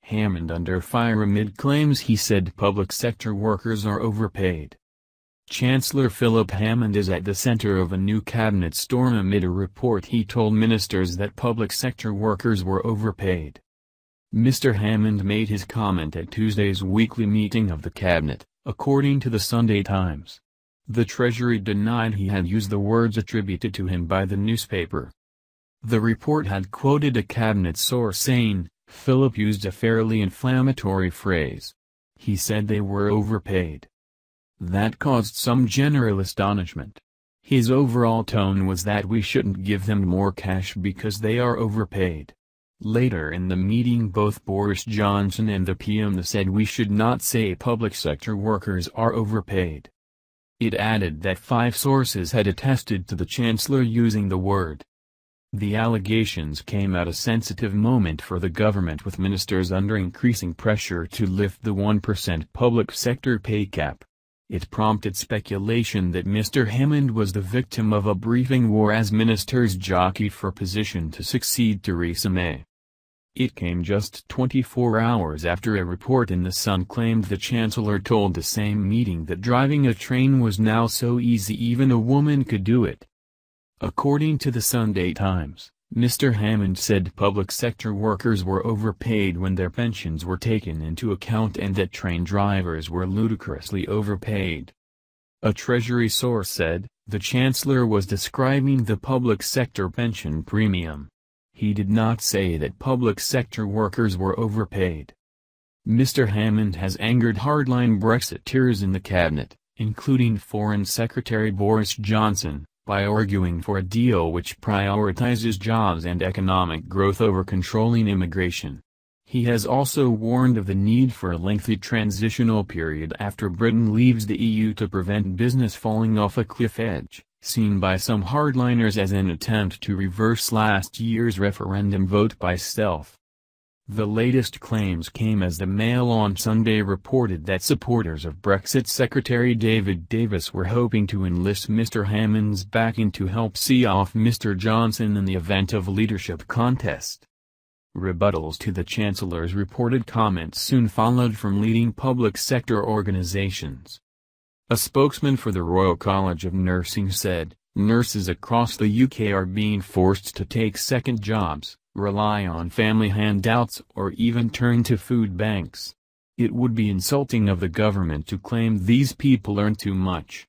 Hammond under fire amid claims he said public sector workers are overpaid. Chancellor Philip Hammond is at the center of a new cabinet storm amid a report he told ministers that public sector workers were overpaid. Mr. Hammond made his comment at Tuesday's weekly meeting of the cabinet, according to the Sunday Times. The Treasury denied he had used the words attributed to him by the newspaper. The report had quoted a cabinet source saying, "Philip used a fairly inflammatory phrase. He said they were overpaid." That caused some general astonishment. His overall tone was that we shouldn't give them more cash because they are overpaid. Later in the meeting both Boris Johnson and the PM said we should not say public sector workers are overpaid. It added that 5 sources had attested to the Chancellor using the word. The allegations came at a sensitive moment for the government, with ministers under increasing pressure to lift the 1% public sector pay cap. It prompted speculation that Mr. Hammond was the victim of a briefing war as ministers jockeyed for position to succeed Theresa May. It came just 24 hours after a report in The Sun claimed the Chancellor told the same meeting that driving a train was now so easy even a woman could do it. According to the Sunday Times, Mr. Hammond said public sector workers were overpaid when their pensions were taken into account and that train drivers were ludicrously overpaid. A Treasury source said, the Chancellor was describing the public sector pension premium. He did not say that public sector workers were overpaid. Mr. Hammond has angered hardline Brexiteers in the cabinet, including Foreign Secretary Boris Johnson, by arguing for a deal which prioritizes jobs and economic growth over controlling immigration. He has also warned of the need for a lengthy transitional period after Britain leaves the EU to prevent business falling off a cliff edge, seen by some hardliners as an attempt to reverse last year's referendum vote by stealth. The latest claims came as the Mail on Sunday reported that supporters of Brexit Secretary David Davis were hoping to enlist Mr. Hammond's backing to help see off Mr. Johnson in the event of a leadership contest. Rebuttals to the Chancellor's reported comments soon followed from leading public sector organizations. A spokesman for the Royal College of Nursing said, "Nurses across the UK are being forced to take second jobs, rely on family handouts or even turn to food banks. It would be insulting of the government to claim these people earn too much."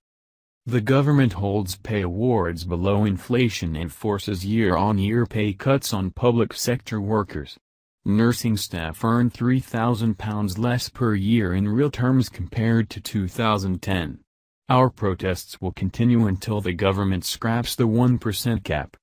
The government holds pay awards below inflation and forces year-on-year pay cuts on public sector workers. Nursing staff earn £3,000 less per year in real terms compared to 2010. Our protests will continue until the government scraps the 1% cap.